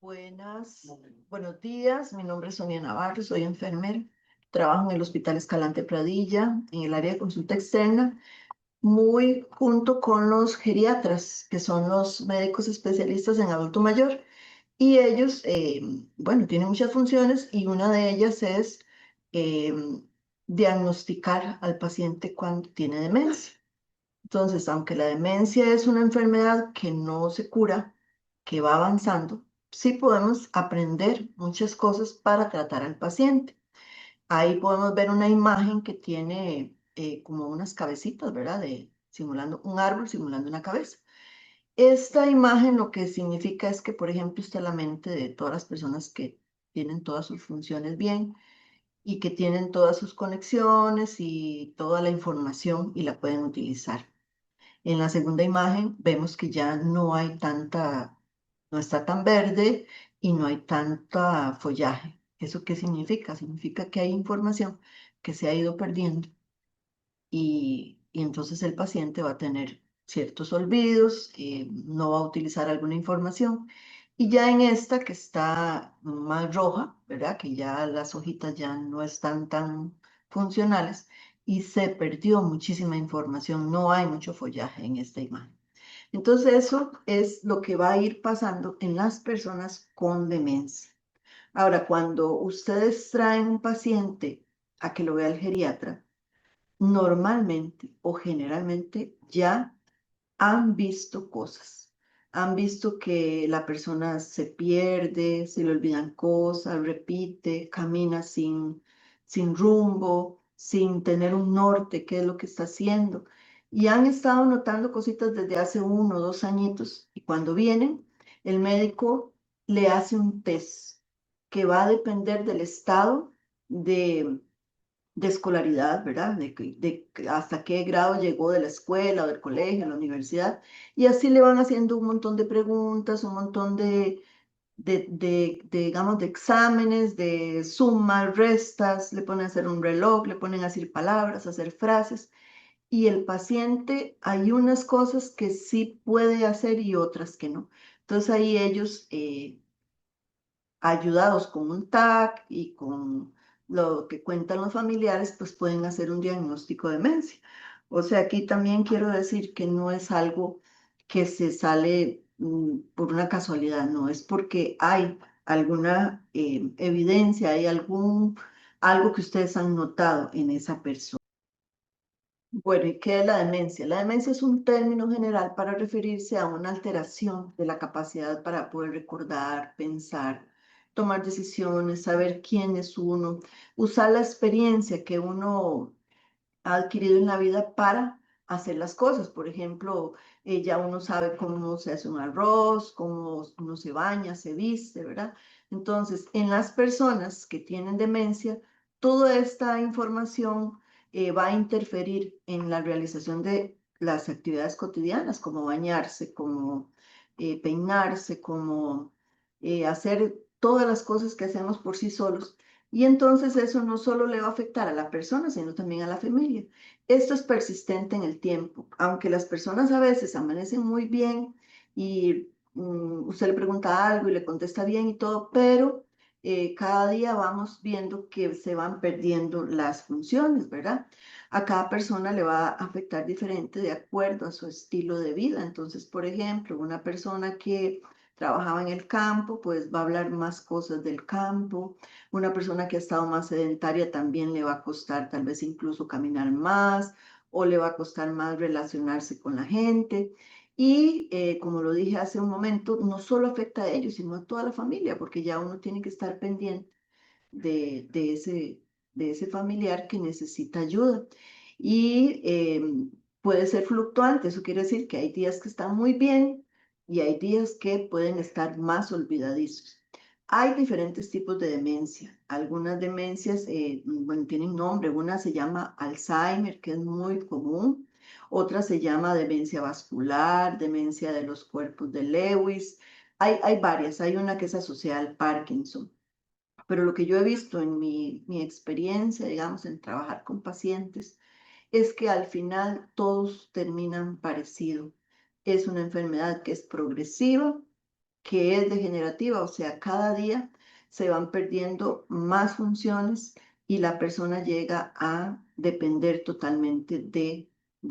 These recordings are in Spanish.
Buenos días. Mi nombre es Sonia Navarro, soy enfermera. Trabajo en el Hospital Escalante Pradilla, en el área de consulta externa, muy junto con los geriatras, que son los médicos especialistas en adulto mayor. Y ellos, bueno, tienen muchas funciones y una de ellas es eh, diagnosticar al paciente cuando tiene demencia. Entonces, aunque la demencia es una enfermedad que no se cura, que va avanzando, sí podemos aprender muchas cosas para tratar al paciente. Ahí podemos ver una imagen que tiene como unas cabecitas, ¿verdad? Simulando un árbol, simulando una cabeza. Esta imagen lo que significa es que, por ejemplo, está la mente de todas las personas que tienen todas sus funciones bien y que tienen todas sus conexiones y toda la información y la pueden utilizar. En la segunda imagen vemos que ya no hay tanta, no está tan verde y no hay tanta follaje. ¿Eso qué significa? Significa que hay información que se ha ido perdiendo y entonces el paciente va a tener ciertos olvidos, no va a utilizar alguna información. Y ya en esta que está más roja, ¿verdad? Que ya las hojitas ya no están tan funcionales y se perdió muchísima información, no hay mucho follaje en esta imagen. Entonces eso es lo que va a ir pasando en las personas con demencia. Ahora, cuando ustedes traen un paciente a que lo vea el geriatra, normalmente o generalmente ya han visto cosas. Han visto que la persona se pierde, se le olvidan cosas, repite, camina sin rumbo, sin tener un norte, qué es lo que está haciendo. Y han estado notando cositas desde hace 1 o 2 añitos. Y cuando vienen, el médico le hace un test que va a depender del estado de escolaridad, ¿verdad? Hasta qué grado llegó de la escuela o del colegio, a la universidad. Y así le van haciendo un montón de preguntas, un montón digamos, de exámenes, de sumas, restas, le ponen a hacer un reloj, le ponen a decir palabras, a hacer frases. Y el paciente, hay unas cosas que sí puede hacer y otras que no. Entonces ahí ellos ayudados con un TAC y con lo que cuentan los familiares, pues pueden hacer un diagnóstico de demencia. O sea, aquí también quiero decir que no es algo que se sale por una casualidad, no, es porque hay alguna evidencia, hay algo que ustedes han notado en esa persona. Bueno, ¿y qué es la demencia? La demencia es un término general para referirse a una alteración de la capacidad para poder recordar, pensar, tomar decisiones, saber quién es uno, usar la experiencia que uno ha adquirido en la vida para hacer las cosas. Por ejemplo, ya uno sabe cómo se hace un arroz, cómo uno se baña, se viste, ¿verdad? Entonces, en las personas que tienen demencia, toda esta información va a interferir en la realización de las actividades cotidianas, como bañarse, como peinarse, como hacer todas las cosas que hacemos por sí solos. Y entonces eso no solo le va a afectar a la persona, sino también a la familia. Esto es persistente en el tiempo, aunque las personas a veces amanecen muy bien y usted le pregunta algo y le contesta bien y todo, pero cada día vamos viendo que se van perdiendo las funciones, ¿verdad? A cada persona le va a afectar diferente de acuerdo a su estilo de vida. Entonces, por ejemplo, una persona que trabajaba en el campo, pues va a hablar más cosas del campo. Una persona que ha estado más sedentaria también le va a costar tal vez incluso caminar más o le va a costar más relacionarse con la gente. Y como lo dije hace un momento, no solo afecta a ellos, sino a toda la familia, porque ya uno tiene que estar pendiente de ese familiar que necesita ayuda. Y puede ser fluctuante, eso quiere decir que hay días que están muy bien y hay días que pueden estar más olvidadizos. Hay diferentes tipos de demencia. Algunas demencias, bueno, tienen nombre. Una se llama Alzheimer, que es muy común. Otra se llama demencia vascular, demencia de los cuerpos de Lewis. Hay varias. Hay una que es asociada al Parkinson. Pero lo que yo he visto en mi experiencia, digamos, en trabajar con pacientes, es que al final todos terminan parecido. Es una enfermedad que es progresiva, que es degenerativa, o sea, cada día se van perdiendo más funciones y la persona llega a depender totalmente de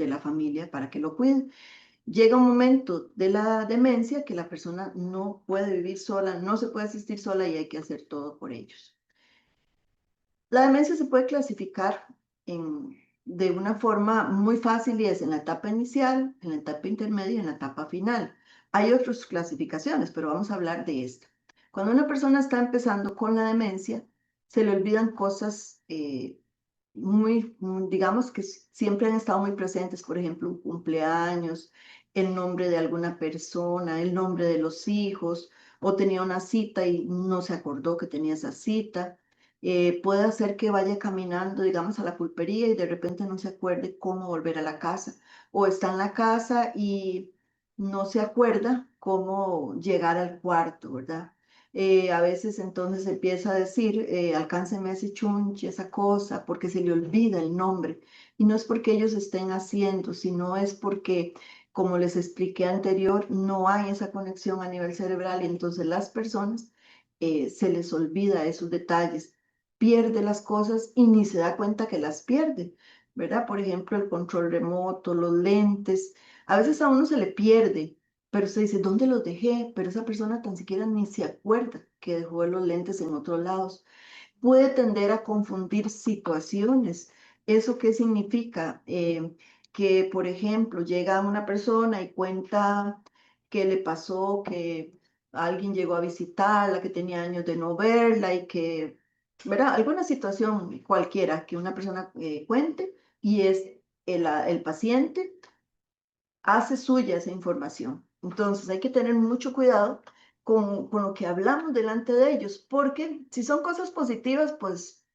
la familia para que lo cuide. Llega un momento de la demencia que la persona no puede vivir sola, no se puede asistir sola y hay que hacer todo por ellos. La demencia se puede clasificar de una forma muy fácil y es en la etapa inicial, en la etapa intermedia y en la etapa final. Hay otras clasificaciones, pero vamos a hablar de esta. Cuando una persona está empezando con la demencia, se le olvidan cosas digamos que siempre han estado muy presentes, por ejemplo, un cumpleaños, el nombre de alguna persona, el nombre de los hijos, o tenía una cita y no se acordó que tenía esa cita. Puede hacer que vaya caminando, digamos, a la pulpería y de repente no se acuerde cómo volver a la casa, o está en la casa y no se acuerda cómo llegar al cuarto, ¿verdad? A veces entonces empieza a decir, alcánceme ese chunche, esa cosa, porque se le olvida el nombre. Y no es porque ellos estén haciendo, sino es porque, como les expliqué anterior, no hay esa conexión a nivel cerebral y entonces las personas se les olvida esos detalles, pierde las cosas y ni se da cuenta que las pierde, ¿verdad? Por ejemplo, el control remoto, los lentes, a veces a uno se le pierde pero se dice, ¿dónde los dejé? Pero esa persona tan siquiera ni se acuerda que dejó los lentes en otros lados. Puede tender a confundir situaciones. ¿Eso qué significa? Que, por ejemplo, llega una persona y cuenta que le pasó, que alguien llegó a visitarla, que tenía años de no verla y que, ¿verdad? Alguna situación cualquiera que una persona cuente y es el paciente hace suya esa información. Entonces hay que tener mucho cuidado con lo que hablamos delante de ellos, porque si son cosas positivas, pues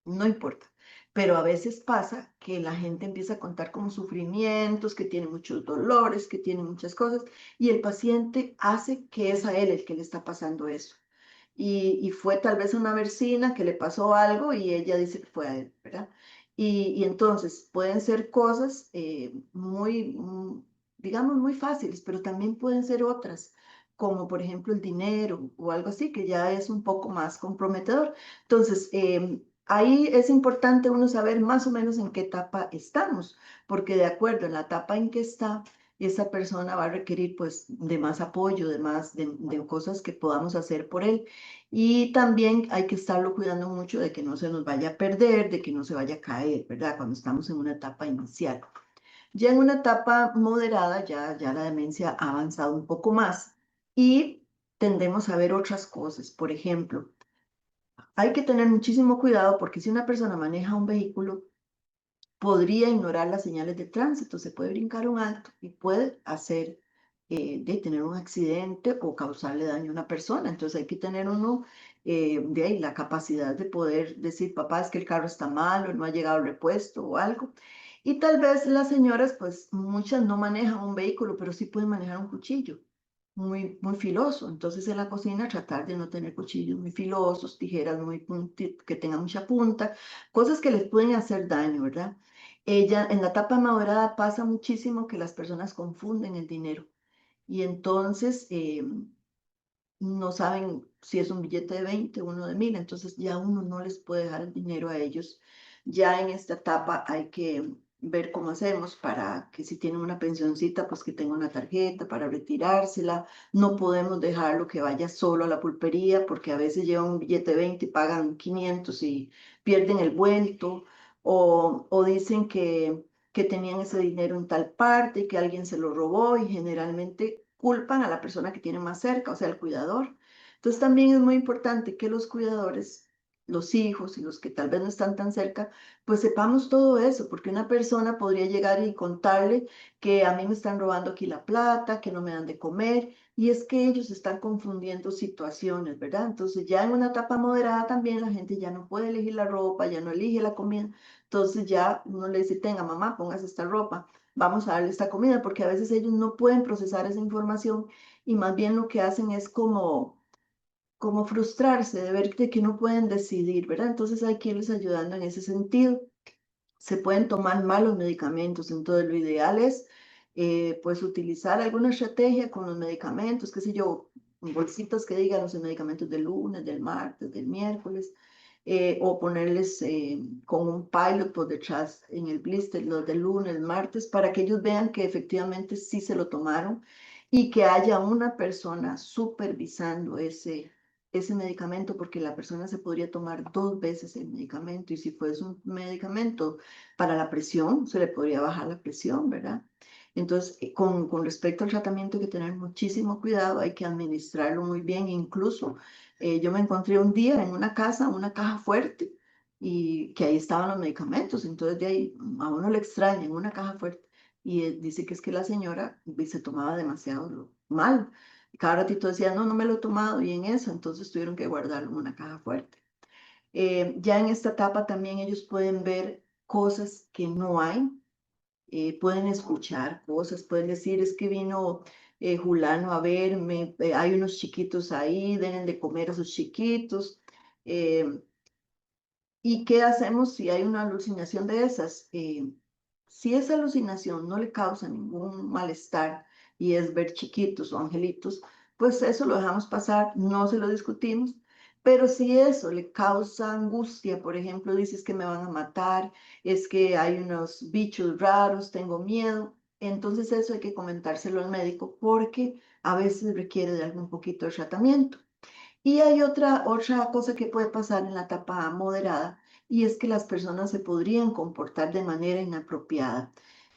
no importa. Pero a veces pasa que la gente empieza a contar como sufrimientos, que tiene muchos dolores, que tiene muchas cosas, y el paciente hace que es a él el que le está pasando eso. Y fue tal vez una vecina que le pasó algo y ella dice que fue a él, ¿verdad? Y entonces pueden ser cosas digamos, muy fáciles, pero también pueden ser otras, como por ejemplo el dinero o algo así, que ya es un poco más comprometedor. Entonces, ahí es importante uno saber más o menos en qué etapa estamos, porque de acuerdo en la etapa en que está, esa persona va a requerir pues de más apoyo, de cosas que podamos hacer por él. Y también hay que estarlo cuidando mucho de que no se nos vaya a perder, de que no se vaya a caer, ¿verdad? Cuando estamos en una etapa inicial. Ya en una etapa moderada, ya la demencia ha avanzado un poco más y tendemos a ver otras cosas. Por ejemplo, hay que tener muchísimo cuidado porque si una persona maneja un vehículo, podría ignorar las señales de tránsito, se puede brincar un alto y puede hacer de tener un accidente o causarle daño a una persona. Entonces hay que tener uno de ahí la capacidad de poder decir, papá, es que el carro está malo, no ha llegado el repuesto o algo. Y tal vez las señoras, pues muchas no manejan un vehículo, pero sí pueden manejar un cuchillo muy filoso. Entonces en la cocina tratar de no tener cuchillos muy filosos, tijeras que tengan mucha punta, cosas que les pueden hacer daño, ¿verdad? Ella en la etapa madurada pasa muchísimo que las personas confunden el dinero y entonces no saben si es un billete de 20 o uno de 1000, entonces ya uno no les puede dejar el dinero a ellos. Ya en esta etapa hay que ver cómo hacemos para que si tienen una pensioncita, pues que tenga una tarjeta para retirársela. No podemos dejarlo que vaya solo a la pulpería porque a veces llevan un billete de 20 y pagan 500 y pierden el vuelto o dicen que tenían ese dinero en tal parte y que alguien se lo robó y generalmente culpan a la persona que tiene más cerca, o sea, el cuidador. Entonces también es muy importante que los cuidadores, los hijos y los que tal vez no están tan cerca, pues sepamos todo eso, porque una persona podría llegar y contarle que a mí me están robando aquí la plata, que no me dan de comer, y es que ellos están confundiendo situaciones, ¿verdad? Entonces ya en una etapa moderada también la gente ya no puede elegir la ropa, ya no elige la comida, entonces ya uno le dice, tenga mamá, póngase esta ropa, vamos a darle esta comida, porque a veces ellos no pueden procesar esa información y más bien lo que hacen es como frustrarse de ver de que no pueden decidir, ¿verdad? Entonces hay que irles ayudando en ese sentido. Se pueden tomar malos medicamentos, entonces lo ideal es pues utilizar alguna estrategia con los medicamentos, qué sé yo, bolsitas que digan los medicamentos del lunes, del martes, del miércoles, o ponerles con un pilot por detrás en el blister, los del lunes, el martes, para que ellos vean que efectivamente sí se lo tomaron y que haya una persona supervisando ese medicamento, porque la persona se podría tomar 2 veces el medicamento y si fuese un medicamento para la presión, se le podría bajar la presión, ¿verdad? Entonces, con respecto al tratamiento hay que tener muchísimo cuidado, hay que administrarlo muy bien. Incluso yo me encontré un día en una casa, una caja fuerte, y que ahí estaban los medicamentos. Entonces, de ahí a uno le extraña en una caja fuerte. Y dice que es que la señora se tomaba demasiado mal. Cada ratito decía, no, no me lo he tomado, y en eso, entonces tuvieron que guardarlo en una caja fuerte. Ya en esta etapa también ellos pueden ver cosas que no hay, pueden escuchar cosas, pueden decir, es que vino Julano a verme, hay unos chiquitos ahí, deben de comer a esos chiquitos. eh, ¿Y qué hacemos si hay una alucinación de esas? Si esa alucinación no le causa ningún malestar y es ver chiquitos o angelitos, pues eso lo dejamos pasar, no se lo discutimos. Pero si eso le causa angustia, por ejemplo, dices que me van a matar, es que hay unos bichos raros, tengo miedo, entonces eso hay que comentárselo al médico porque a veces requiere de algún poquito de tratamiento. Y hay otra cosa que puede pasar en la etapa moderada y es que las personas se podrían comportar de manera inapropiada.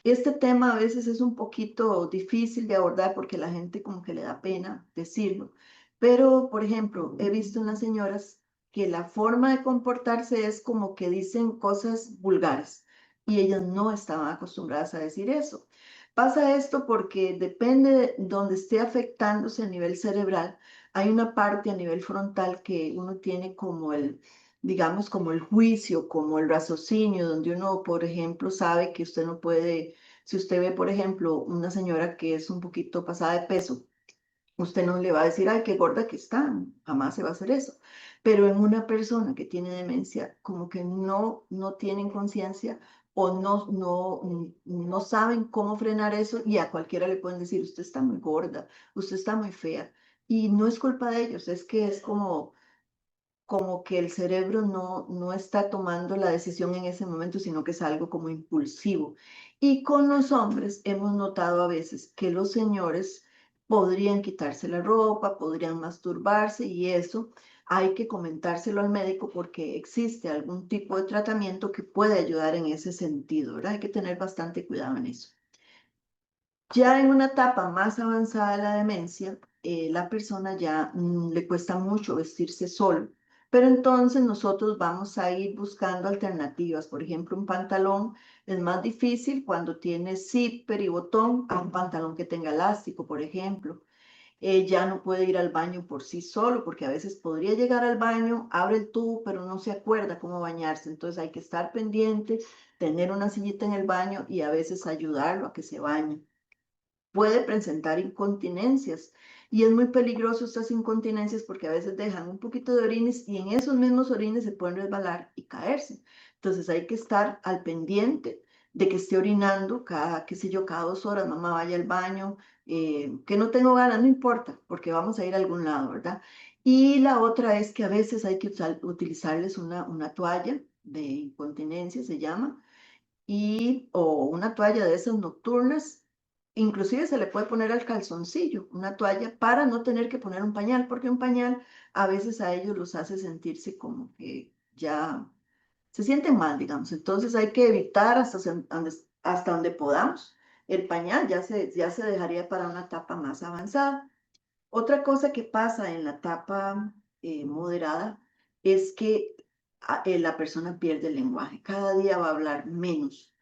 Este tema a veces es un poquito difícil de abordar porque la gente como que le da pena decirlo. Pero, por ejemplo, he visto en las señoras que la forma de comportarse es como que dicen cosas vulgares y ellas no estaban acostumbradas a decir eso. Pasa esto porque depende de donde esté afectándose a nivel cerebral, hay una parte a nivel frontal que uno tiene como digamos, como el juicio, como el raciocinio, donde uno, por ejemplo, sabe que usted no puede, si usted ve, por ejemplo, una señora que es un poquito pasada de peso, usted no le va a decir, ay, qué gorda que está, jamás se va a hacer eso. Pero en una persona que tiene demencia, como que no tienen conciencia o no saben cómo frenar eso y a cualquiera le pueden decir, usted está muy gorda, usted está muy fea. Y no es culpa de ellos, es que es como que el cerebro no está tomando la decisión en ese momento, sino que es algo como impulsivo. Y con los hombres hemos notado a veces que los señores podrían quitarse la ropa, podrían masturbarse y eso hay que comentárselo al médico porque existe algún tipo de tratamiento que puede ayudar en ese sentido, ¿verdad? Hay que tener bastante cuidado en eso. Ya en una etapa más avanzada de la demencia, la persona ya le cuesta mucho vestirse solo, pero entonces nosotros vamos a ir buscando alternativas. Por ejemplo, un pantalón es más difícil cuando tiene zipper y botón a un pantalón que tenga elástico, por ejemplo. Ya no puede ir al baño por sí solo, porque a veces podría llegar al baño, abre el tubo, pero no se acuerda cómo bañarse. Entonces hay que estar pendiente, tener una sillita en el baño y a veces ayudarlo a que se bañe. Puede presentar incontinencias y es muy peligroso estas incontinencias porque a veces dejan un poquito de orines y en esos mismos orines se pueden resbalar y caerse. Entonces hay que estar al pendiente de que esté orinando cada, qué sé yo, cada 2 horas, mamá vaya al baño, que no tengo ganas, no importa, porque vamos a ir a algún lado, ¿verdad? Y la otra es que a veces hay que utilizarles una toalla de incontinencia, se llama, o una toalla de esas nocturnas. Inclusive se le puede poner al calzoncillo una toalla para no tener que poner un pañal, porque un pañal a veces a ellos los hace sentirse como que ya se sienten mal, digamos. Entonces hay que evitar hasta donde podamos. El pañal ya se dejaría para una etapa más avanzada. Otra cosa que pasa en la etapa moderada es que la persona pierde el lenguaje. Cada día va a hablar menos,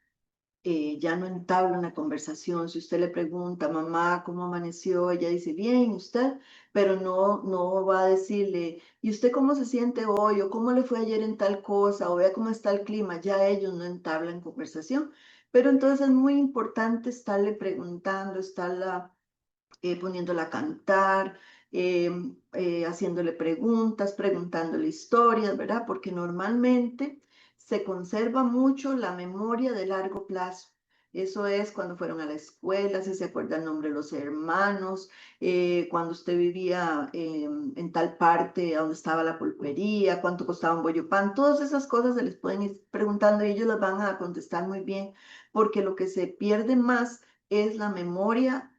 ya no entabla una conversación. Si usted le pregunta, mamá, ¿cómo amaneció? Ella dice, bien, ¿usted? Pero no va a decirle, ¿y usted cómo se siente hoy? ¿O cómo le fue ayer en tal cosa? ¿O vea cómo está el clima? Ya ellos no entablan conversación. Pero entonces es muy importante estarle preguntando, estarla poniéndola a cantar, haciéndole preguntas, preguntándole historias, ¿verdad? Porque normalmente se conserva mucho la memoria de largo plazo. Eso es cuando fueron a la escuela, si se acuerda el nombre de los hermanos, cuando usted vivía en tal parte donde estaba la pulpería, cuánto costaba un bollo pan, todas esas cosas se les pueden ir preguntando y ellos las van a contestar muy bien, porque lo que se pierde más es la memoria.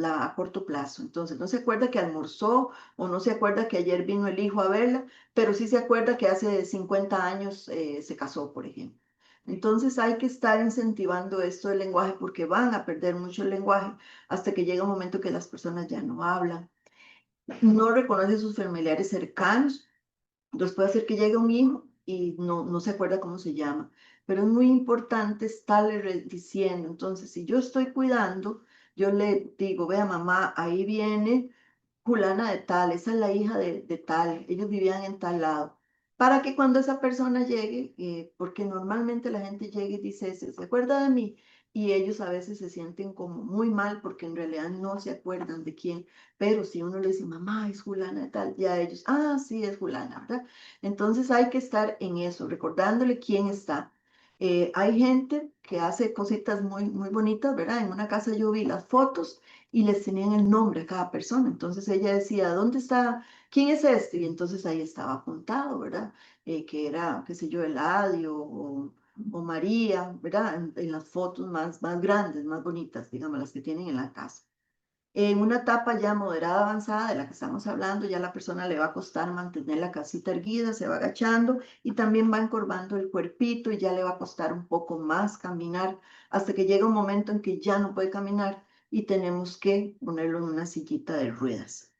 A corto plazo. Entonces, no se acuerda que almorzó o no se acuerda que ayer vino el hijo a verla, pero sí se acuerda que hace 50 años se casó, por ejemplo. Entonces hay que estar incentivando esto del lenguaje porque van a perder mucho el lenguaje hasta que llega un momento que las personas ya no hablan, no reconocen a sus familiares cercanos. Entonces puede ser que llegue un hijo y no se acuerda cómo se llama, pero es muy importante estarle diciendo. Entonces, si yo estoy cuidando, yo le digo, vea mamá, ahí viene fulana de tal, esa es la hija de tal, ellos vivían en tal lado, para que cuando esa persona llegue, porque normalmente la gente llega y dice, se acuerda de mí? Y ellos a veces se sienten como muy mal porque en realidad no se acuerdan de quién, pero si uno le dice, mamá, es fulana de tal, ya ellos, ah, sí, es fulana, ¿verdad? Entonces hay que estar en eso, recordándole quién está. Hay gente que hace cositas muy, muy bonitas, ¿verdad? En una casa yo vi las fotos y les tenían el nombre a cada persona. Entonces ella decía, ¿dónde está? ¿Quién es este? Y entonces ahí estaba apuntado, ¿verdad? Que era, qué sé yo, Eladio o María, ¿verdad? En las fotos más grandes, más bonitas, digamos, las que tienen en la casa. En una etapa ya moderada avanzada de la que estamos hablando, ya la persona le va a costar mantener la casita erguida, se va agachando y también va encorvando el cuerpito y ya le va a costar un poco más caminar hasta que llega un momento en que ya no puede caminar y tenemos que ponerlo en una sillita de ruedas.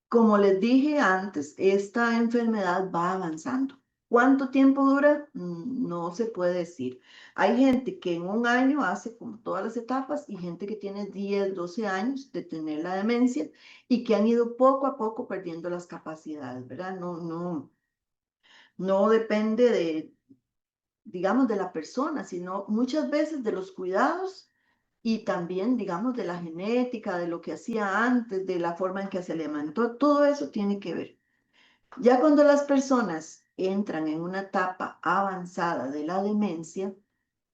Como les dije antes, esta enfermedad va avanzando. ¿Cuánto tiempo dura? No se puede decir. Hay gente que en un año hace como todas las etapas y gente que tiene 10, 12 años de tener la demencia y que han ido poco a poco perdiendo las capacidades, ¿verdad? No depende de, digamos, de la persona, sino muchas veces de los cuidados y también, digamos, de la genética, de lo que hacía antes, de la forma en que se alimentó, todo eso tiene que ver. Ya cuando las personas entran en una etapa avanzada de la demencia,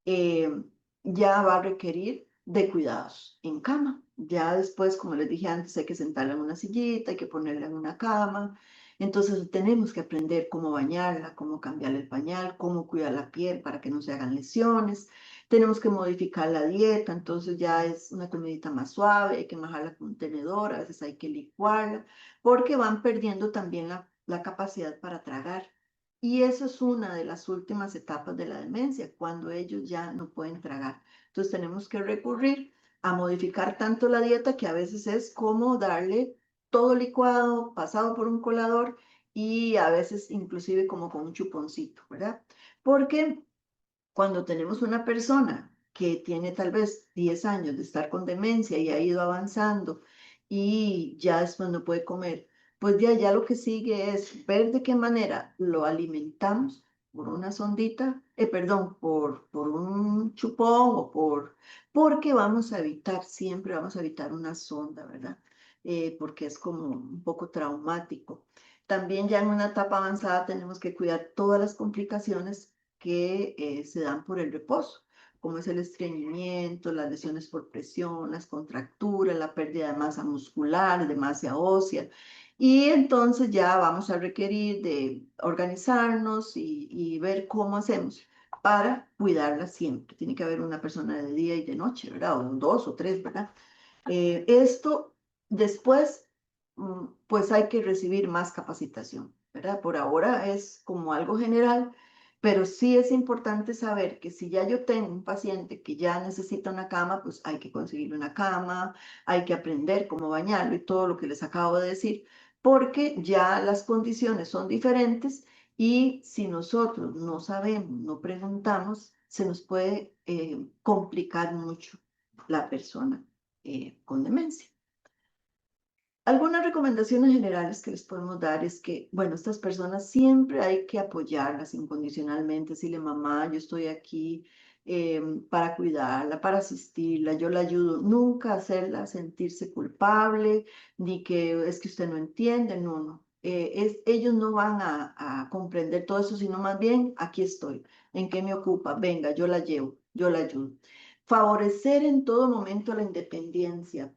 eh, ya va a requerir de cuidados en cama. Ya después, como les dije antes, hay que sentarla en una sillita, hay que ponerla en una cama. Entonces tenemos que aprender cómo bañarla, cómo cambiarle el pañal, cómo cuidar la piel para que no se hagan lesiones. Tenemos que modificar la dieta, entonces ya es una comidita más suave, hay que majarla con un tenedor, a veces hay que licuarla, porque van perdiendo también la capacidad para tragar. Y eso es una de las últimas etapas de la demencia, cuando ellos ya no pueden tragar. Entonces tenemos que recurrir a modificar tanto la dieta que a veces es como darle todo licuado, pasado por un colador y a veces inclusive como con un chuponcito, ¿verdad? Porque cuando tenemos una persona que tiene tal vez 10 años de estar con demencia y ha ido avanzando y ya después no puede comer, pues de allá lo que sigue es ver de qué manera lo alimentamos por una sondita, perdón, por un chupón o porque vamos a evitar, siempre vamos a evitar una sonda, ¿verdad? Porque es como un poco traumático. También ya en una etapa avanzada tenemos que cuidar todas las complicaciones que se dan por el reposo, como es el estreñimiento, las lesiones por presión, las contracturas, la pérdida de masa muscular, de masa ósea. Y entonces ya vamos a requerir de organizarnos y ver cómo hacemos para cuidarla siempre. Tiene que haber una persona de día y de noche, ¿verdad? O dos o tres, ¿verdad? Esto después, pues hay que recibir más capacitación, ¿verdad? Por ahora es como algo general, pero sí es importante saber que si ya yo tengo un paciente que ya necesita una cama, pues hay que conseguirle una cama, hay que aprender cómo bañarlo y todo lo que les acabo de decir, porque ya las condiciones son diferentes y si nosotros no sabemos, no preguntamos, se nos puede complicar mucho la persona con demencia. Algunas recomendaciones generales que les podemos dar es que, bueno, estas personas siempre hay que apoyarlas incondicionalmente, decirle, mamá, yo estoy aquí para cuidarla, para asistirla, yo la ayudo, nunca hacerla sentirse culpable, ni que es que usted no entiende, no, no. Ellos no van a comprender todo eso, sino más bien, aquí estoy, ¿en qué me ocupa? Venga, yo la llevo, yo la ayudo. Favorecer en todo momento la independencia.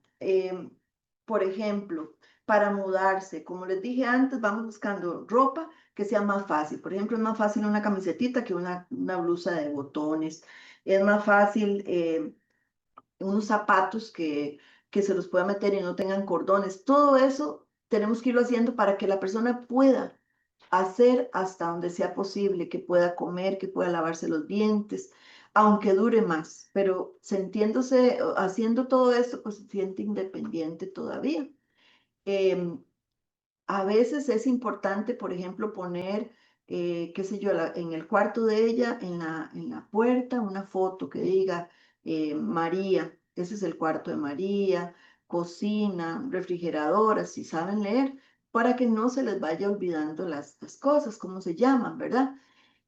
Por ejemplo, para mudarse, como les dije antes, vamos buscando ropa que sea más fácil. Por ejemplo, es más fácil una camisetita que una blusa de botones. Es más fácil unos zapatos que se los pueda meter y no tengan cordones. Todo eso tenemos que irlo haciendo para que la persona pueda hacer hasta donde sea posible, que pueda comer, que pueda lavarse los dientes, aunque dure más, pero sintiéndose, haciendo todo esto, pues se siente independiente todavía. Em, a veces es importante, por ejemplo, poner, qué sé yo, en el cuarto de ella, en la puerta, una foto que diga María, ese es el cuarto de María, cocina, refrigeradora, si saben leer, para que no se les vaya olvidando las cosas, cómo se llaman, ¿verdad?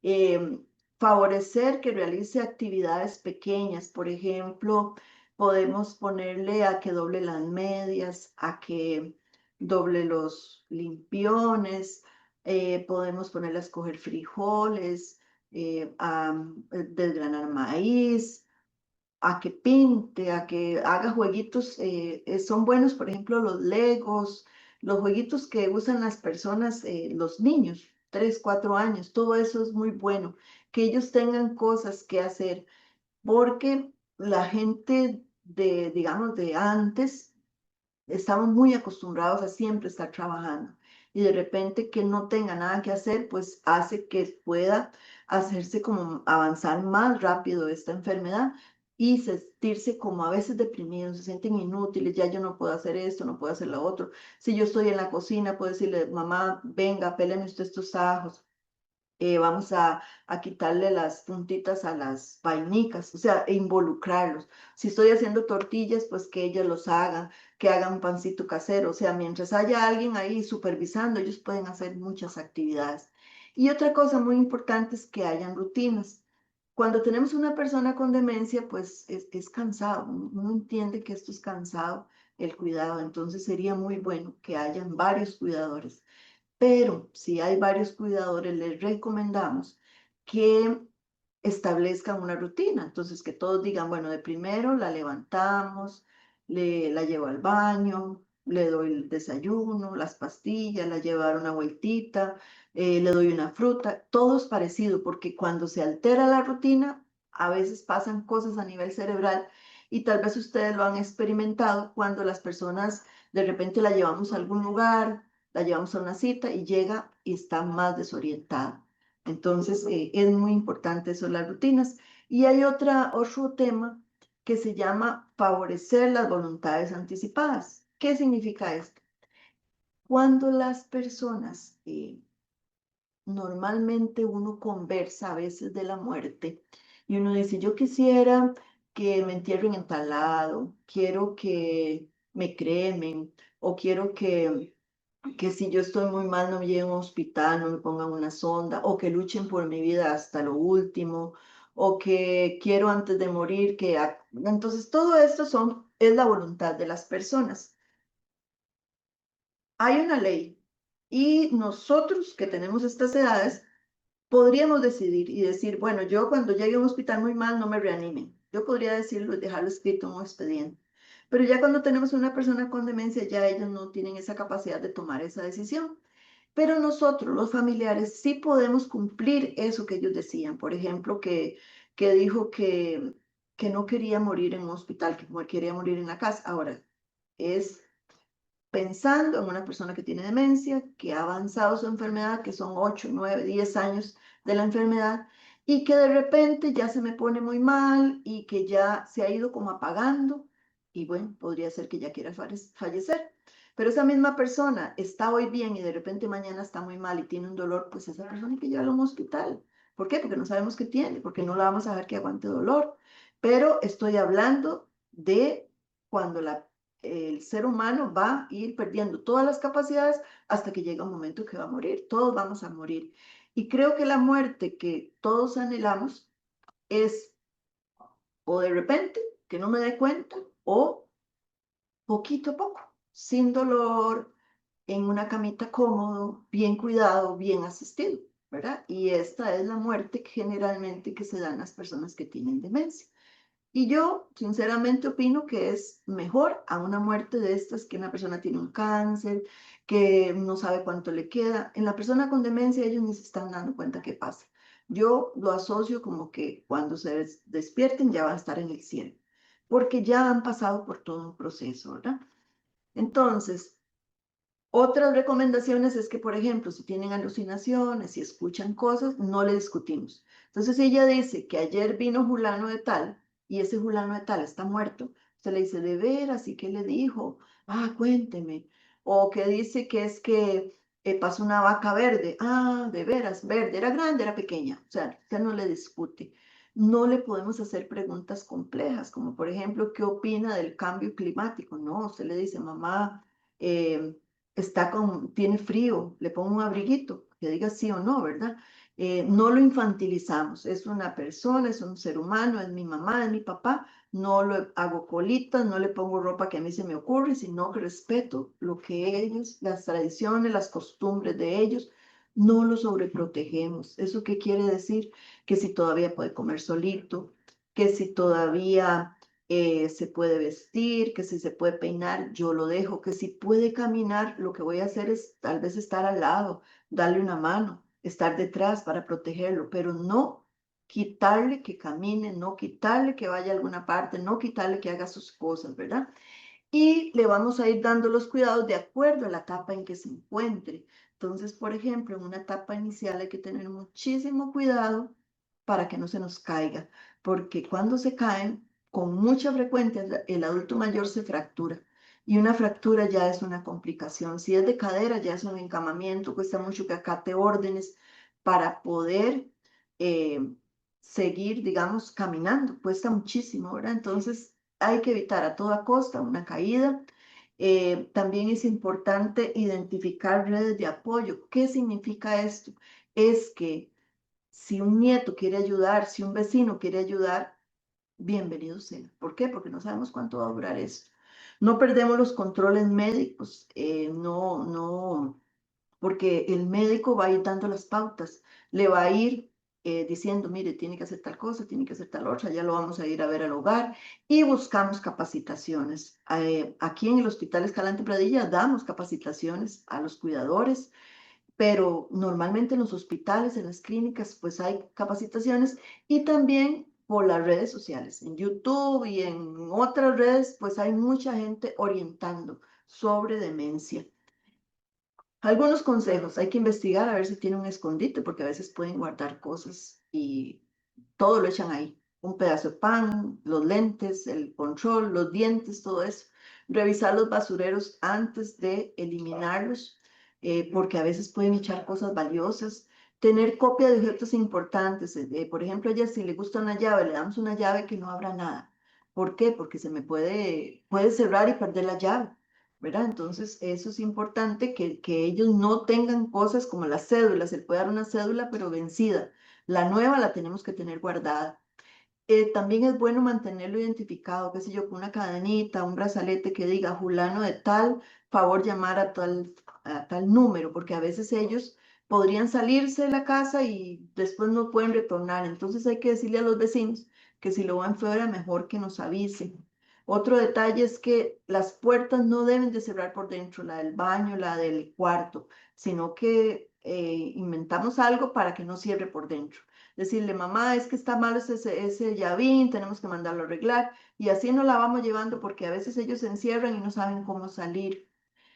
eh, Favorecer que realice actividades pequeñas, por ejemplo, podemos ponerle a que doble las medias, a que doble los limpiones, podemos ponerle a escoger frijoles, desgranar maíz, a que pinte, a que haga jueguitos, son buenos, por ejemplo, los Legos, los jueguitos que usan las personas, los niños, 3, 4 años, todo eso es muy bueno, que ellos tengan cosas que hacer, porque la gente de, digamos, de antes, estamos muy acostumbrados a siempre estar trabajando y de repente que no tenga nada que hacer, pues hace que pueda hacerse como avanzar más rápido esta enfermedad y sentirse como a veces deprimidos, se sienten inútiles, ya yo no puedo hacer esto, no puedo hacer lo otro. Si yo estoy en la cocina, puedo decirle, mamá, venga, péleme usted estos ajos, vamos a quitarle las puntitas a las vainicas, o sea, e involucrarlos. Si estoy haciendo tortillas, pues que ellos los hagan, que hagan un pancito casero, o sea, mientras haya alguien ahí supervisando, ellos pueden hacer muchas actividades. Y otra cosa muy importante es que hayan rutinas. Cuando tenemos una persona con demencia, pues es cansado, uno entiende que esto es cansado, el cuidado, entonces sería muy bueno que hayan varios cuidadores, pero si hay varios cuidadores, les recomendamos que establezcan una rutina. Entonces, que todos digan, bueno, de primero la levantamos, la llevo al baño, le doy el desayuno, las pastillas, la llevo a dar una vueltita, le doy una fruta, todo es parecido, porque cuando se altera la rutina, a veces pasan cosas a nivel cerebral y tal vez ustedes lo han experimentado cuando las personas de repente la llevamos a algún lugar, la llevamos a una cita y llega y está más desorientada. Entonces, es muy importante eso, las rutinas. Y hay otro tema que se llama favorecer las voluntades anticipadas. ¿Qué significa esto? Cuando las personas, normalmente uno conversa a veces de la muerte y uno dice, yo quisiera que me entierren en tal lado, quiero que me cremen o quiero que si yo estoy muy mal no me lleven a un hospital, no me pongan una sonda, o que luchen por mi vida hasta lo último, o que quiero antes de morir que... Entonces, todo esto es la voluntad de las personas. Hay una ley y nosotros que tenemos estas edades podríamos decidir y decir, bueno, yo cuando llegue a un hospital muy mal no me reanimen. Yo podría decirlo y dejarlo escrito en un expediente. Pero ya cuando tenemos una persona con demencia, ya ellos no tienen esa capacidad de tomar esa decisión. Pero nosotros, los familiares, sí podemos cumplir eso que ellos decían. Por ejemplo, que dijo que no quería morir en un hospital, que quería morir en la casa. Ahora, es pensando en una persona que tiene demencia, que ha avanzado su enfermedad, que son 8, 9, 10 años de la enfermedad, y que de repente ya se me pone muy mal y que ya se ha ido como apagando, y bueno, podría ser que ya quiera fallecer. Pero esa misma persona está hoy bien y de repente mañana está muy mal y tiene un dolor, pues esa persona hay que llevarla a un hospital. ¿Por qué? Porque no sabemos qué tiene, porque no la vamos a dejar que aguante dolor. Pero estoy hablando de cuando el ser humano va a ir perdiendo todas las capacidades hasta que llega un momento que va a morir. Todos vamos a morir. Y creo que la muerte que todos anhelamos es o de repente, que no me dé cuenta, o poquito a poco, sin dolor, en una camita cómodo, bien cuidado, bien asistido, ¿verdad? Y esta es la muerte que generalmente que se dan las personas que tienen demencia. Y yo, sinceramente, opino que es mejor a una muerte de estas que una persona tiene un cáncer, que no sabe cuánto le queda. En la persona con demencia, ellos ni se están dando cuenta qué pasa. Yo lo asocio como que cuando se despierten ya van a estar en el cielo, porque ya han pasado por todo un proceso, ¿verdad? Entonces, otras recomendaciones es que, por ejemplo, si tienen alucinaciones, si escuchan cosas, no le discutimos. Entonces, si ella dice que ayer vino fulano de tal y ese fulano de tal está muerto, se le dice, ¿de veras? ¿Y qué le dijo? Ah, cuénteme. O que dice que es que pasó una vaca verde. Ah, de veras, verde. ¿Era grande, era pequeña? O sea, ya no le discute. No le podemos hacer preguntas complejas, como por ejemplo, ¿qué opina del cambio climático? No, usted le dice, mamá, eh, tiene frío, le pongo un abriguito, que diga sí o no, ¿verdad? No lo infantilizamos, es una persona, es un ser humano, es mi mamá, es mi papá, no lo hago colitas, no le pongo ropa que a mí se me ocurre, sino que respeto lo que ellos, las tradiciones, las costumbres de ellos, no lo sobreprotegemos. ¿Eso qué quiere decir? Que si todavía puede comer solito, que si todavía se puede vestir, que si se puede peinar, yo lo dejo, que si puede caminar, lo que voy a hacer es tal vez estar al lado, darle una mano, estar detrás para protegerlo, pero no quitarle que camine, no quitarle que vaya a alguna parte, no quitarle que haga sus cosas, ¿verdad? Y le vamos a ir dando los cuidados de acuerdo a la etapa en que se encuentre. Entonces, por ejemplo, en una etapa inicial hay que tener muchísimo cuidado para que no se nos caiga, porque cuando se caen, con mucha frecuencia el adulto mayor se fractura y una fractura ya es una complicación. Si es de cadera, ya es un encamamiento, cuesta mucho que acate órdenes para poder eh, seguir, digamos, caminando, cuesta muchísimo, ¿verdad? Entonces, hay que evitar a toda costa una caída. También es importante identificar redes de apoyo. ¿Qué significa esto? Es que si un nieto quiere ayudar, si un vecino quiere ayudar, bienvenido sea. ¿Por qué? Porque no sabemos cuánto va a durar esto. No perdemos los controles médicos, no, porque el médico va a ir dando las pautas, le va a ir diciendo, mire, tiene que hacer tal cosa, tiene que hacer tal otra, ya lo vamos a ir a ver al hogar y buscamos capacitaciones. Aquí en el Hospital Escalante Pradilla damos capacitaciones a los cuidadores, pero normalmente en los hospitales, en las clínicas, pues hay capacitaciones y también por las redes sociales, en YouTube y en otras redes, pues hay mucha gente orientando sobre demencia. Algunos consejos, hay que investigar a ver si tiene un escondite, porque a veces pueden guardar cosas y todo lo echan ahí. Un pedazo de pan, los lentes, el control, los dientes, todo eso. Revisar los basureros antes de eliminarlos, porque a veces pueden echar cosas valiosas. Tener copia de objetos importantes. Por ejemplo, a ella si le gusta una llave, le damos una llave que no abra nada. ¿Por qué? Porque se me puede cerrar y perder la llave. ¿Verdad? Entonces, eso es importante que ellos no tengan cosas como las cédulas. Se le puede dar una cédula, pero vencida. La nueva la tenemos que tener guardada. También es bueno mantenerlo identificado, qué sé yo, con una cadenita, un brazalete que diga fulano de tal, favor llamar a tal número, porque a veces ellos podrían salirse de la casa y después no pueden retornar. Entonces hay que decirle a los vecinos que si lo ven fuera, mejor que nos avisen. Otro detalle es que las puertas no deben de cerrar por dentro, la del baño, la del cuarto, sino que inventamos algo para que no cierre por dentro. Decirle, mamá, es que está mal ese llavín, tenemos que mandarlo a arreglar, y así nos la vamos llevando porque a veces ellos se encierran y no saben cómo salir.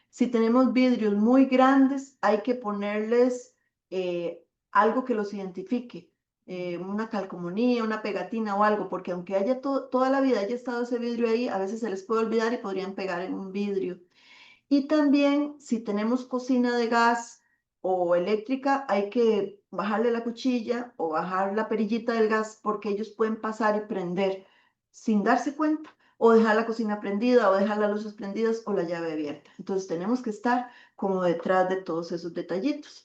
Si tenemos vidrios muy grandes, hay que ponerles eh, algo que los identifique, una calcomanía, una pegatina o algo, porque aunque toda la vida haya estado ese vidrio ahí, a veces se les puede olvidar y podrían pegar en un vidrio. Y también si tenemos cocina de gas o eléctrica, hay que bajarle la cuchilla o bajar la perillita del gas porque ellos pueden pasar y prender sin darse cuenta o dejar la cocina prendida o dejar las luces prendidas o la llave abierta. Entonces tenemos que estar como detrás de todos esos detallitos.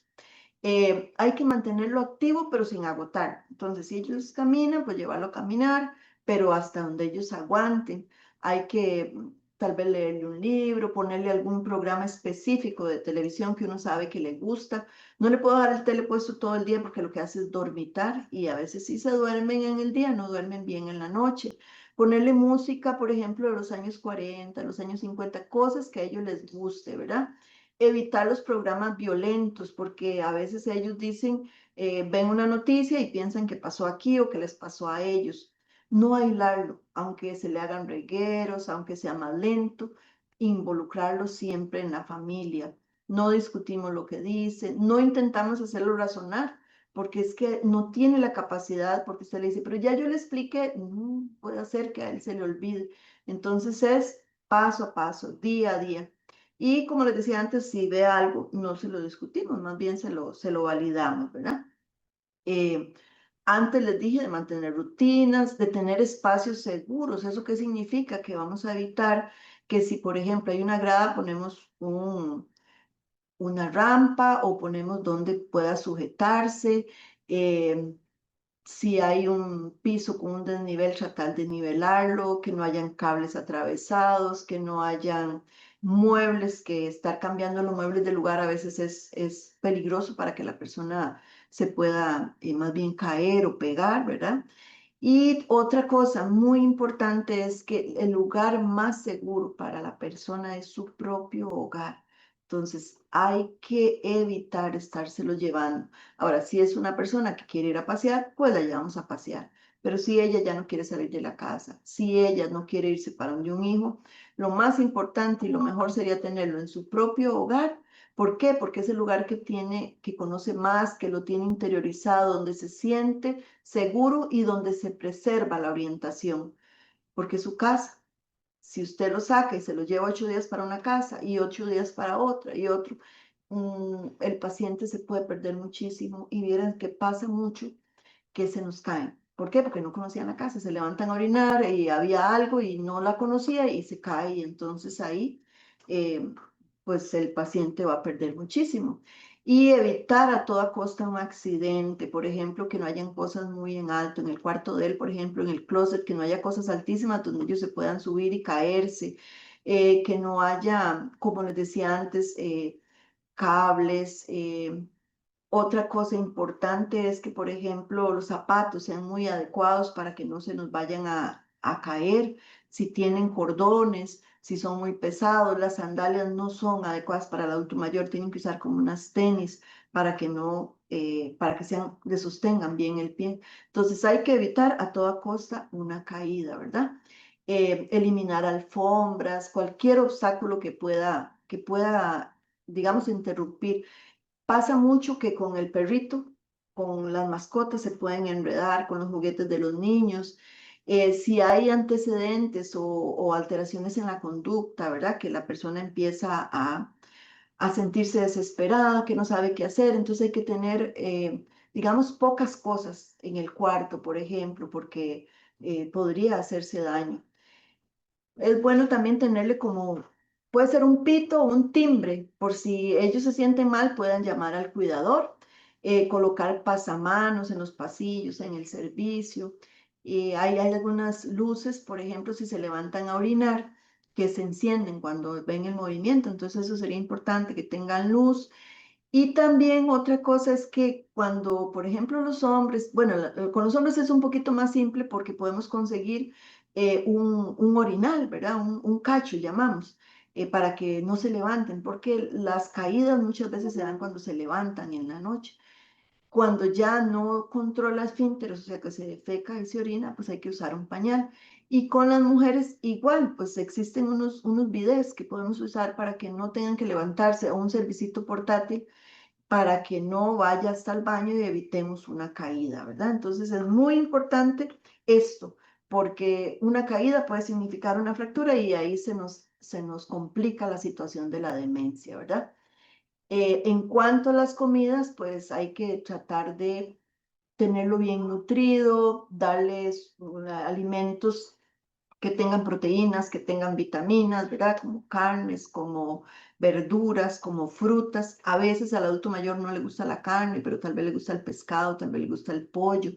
Hay que mantenerlo activo, pero sin agotar. Entonces, si ellos caminan, pues llevarlo a caminar, pero hasta donde ellos aguanten. Hay que tal vez leerle un libro, ponerle algún programa específico de televisión que uno sabe que le gusta. No le puedo dar el tele puesto todo el día porque lo que hace es dormitar y a veces sí se duermen en el día, no duermen bien en la noche. Ponerle música, por ejemplo, de los años 40, los años 50, cosas que a ellos les guste, ¿verdad? Evitar los programas violentos, porque a veces ellos dicen, ven una noticia y piensan que pasó aquí o que les pasó a ellos. No aislarlo, aunque se le hagan regueros, aunque sea más lento, involucrarlo siempre en la familia. No discutimos lo que dice, no intentamos hacerlo razonar, porque es que no tiene la capacidad, porque usted le dice, pero ya yo le expliqué, puede hacer que a él se le olvide. Entonces es paso a paso, día a día. Y como les decía antes, si ve algo, no se lo discutimos, más bien se lo validamos, ¿verdad? Eh, Antes les dije de mantener rutinas, de tener espacios seguros. ¿Eso qué significa? Que vamos a evitar que si, por ejemplo, hay una grada, ponemos una rampa o ponemos donde pueda sujetarse. eh, si hay un piso con un desnivel, tratar de nivelarlo, que no hayan cables atravesados, que no hayan muebles, que estar cambiando los muebles de lugar a veces es peligroso para que la persona se pueda más bien caer o pegar, ¿verdad? Y otra cosa muy importante es que el lugar más seguro para la persona es su propio hogar. Entonces, hay que evitar estárselo llevando. Ahora, si es una persona que quiere ir a pasear, pues la llevamos a pasear. Pero si ella ya no quiere salir de la casa, si ella no quiere irse para donde un hijo, lo más importante y lo mejor sería tenerlo en su propio hogar. ¿Por qué? Porque es el lugar que tiene, que conoce más, que lo tiene interiorizado, donde se siente seguro y donde se preserva la orientación, porque su casa, si usted lo saca y se lo lleva 8 días para una casa y 8 días para otra y otro, el paciente se puede perder muchísimo y vieran que pasa mucho que se nos caen. ¿Por qué? Porque no conocían la casa, se levantan a orinar y había algo y no la conocía y se cae y entonces ahí eh, pues el paciente va a perder muchísimo. Y evitar a toda costa un accidente, por ejemplo, que no hayan cosas muy en alto, en el cuarto de él, por ejemplo, en el closet, que no haya cosas altísimas donde ellos se puedan subir y caerse, que no haya, como les decía antes, cables, otra cosa importante es que, por ejemplo, los zapatos sean muy adecuados para que no se nos vayan a caer. Si tienen cordones, si son muy pesados, las sandalias no son adecuadas para el adulto mayor. Tienen que usar como unas tenis para que no, para que sean, le sostengan bien el pie. Entonces hay que evitar a toda costa una caída, ¿verdad? Eliminar alfombras, cualquier obstáculo que pueda, digamos, interrumpir. Pasa mucho que con el perrito, con las mascotas se pueden enredar con los juguetes de los niños. Si hay antecedentes o alteraciones en la conducta, ¿verdad? Que la persona empieza a sentirse desesperada, que no sabe qué hacer, entonces hay que tener, digamos, pocas cosas en el cuarto, por ejemplo, porque podría hacerse daño. Es bueno también tenerle como, puede ser un pito o un timbre, por si ellos se sienten mal, puedan llamar al cuidador, colocar pasamanos en los pasillos, en el servicio. Hay algunas luces, por ejemplo, si se levantan a orinar, que se encienden cuando ven el movimiento, entonces eso sería importante que tengan luz. Y también otra cosa es que cuando, por ejemplo, los hombres, bueno, con los hombres es un poquito más simple porque podemos conseguir un orinal, ¿verdad? Un cacho, llamamos, para que no se levanten, porque las caídas muchas veces se dan cuando se levantan en la noche. Cuando ya no controla esfínteres, o sea que se defeca y se orina, pues hay que usar un pañal. Y con las mujeres igual, pues existen unos bidés que podemos usar para que no tengan que levantarse o un servicito portátil para que no vaya hasta el baño y evitemos una caída, ¿verdad? Entonces es muy importante esto, porque una caída puede significar una fractura y ahí se nos complica la situación de la demencia, ¿verdad? En cuanto a las comidas, pues hay que tratar de tenerlo bien nutrido, darles alimentos que tengan proteínas, que tengan vitaminas, ¿verdad? Como carnes, como verduras, como frutas. A veces al adulto mayor no le gusta la carne, pero tal vez le gusta el pescado, tal vez le gusta el pollo.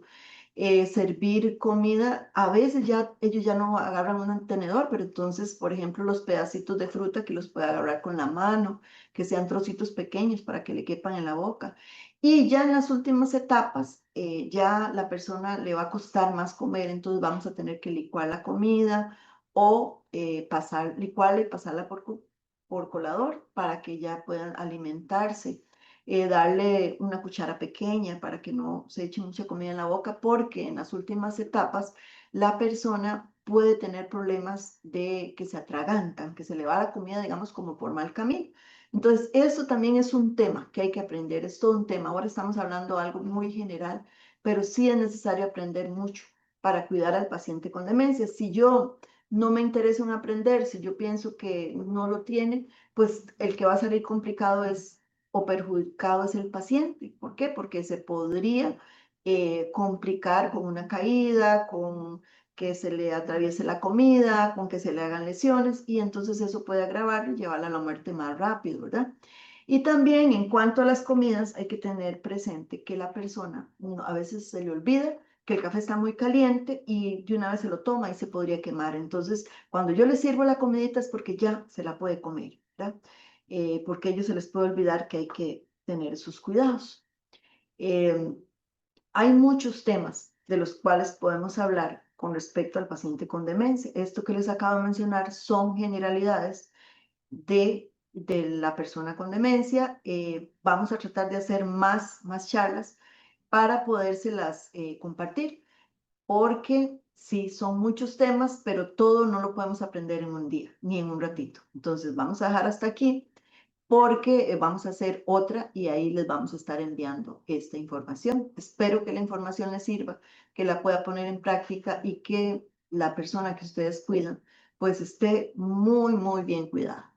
servir comida. A veces ya ellos ya no agarran un tenedor, pero entonces, por ejemplo, los pedacitos de fruta que los puede agarrar con la mano, que sean trocitos pequeños para que le quepan en la boca. Y ya en las últimas etapas, ya la persona le va a costar más comer, entonces vamos a tener que licuar la comida o licuarla y pasarla por colador para que ya puedan alimentarse. Darle una cuchara pequeña para que no se eche mucha comida en la boca, porque en las últimas etapas la persona puede tener problemas de que se atragantan, que se le va la comida, digamos, como por mal camino. Entonces, eso también es un tema que hay que aprender, es todo un tema. Ahora estamos hablando de algo muy general, pero sí es necesario aprender mucho para cuidar al paciente con demencia. Si yo no me interesa en aprender, si yo pienso que no lo tiene, pues el que va a salir complicado es o perjudicado es el paciente. ¿Por qué? Porque se podría complicar con una caída, con que se le atraviese la comida, con que se le hagan lesiones y entonces eso puede agravarlo y llevarlo a la muerte más rápido, ¿verdad? Y también en cuanto a las comidas, hay que tener presente que la persona a veces se le olvida que el café está muy caliente y de una vez se lo toma y se podría quemar. Entonces, cuando yo le sirvo la comidita es porque ya se la puede comer, ¿verdad? Porque a ellos se les puede olvidar que hay que tener sus cuidados. Eh, Hay muchos temas de los cuales podemos hablar con respecto al paciente con demencia. Esto que les acabo de mencionar son generalidades de la persona con demencia. Vamos a tratar de hacer más charlas para podérselas compartir, porque sí, son muchos temas, pero todo no lo podemos aprender en un día, ni en un ratito. Entonces, vamos a dejar hasta aquí porque vamos a hacer otra y ahí les vamos a estar enviando esta información. Espero que la información les sirva, que la pueda poner en práctica y que la persona que ustedes cuidan pues esté muy bien cuidada.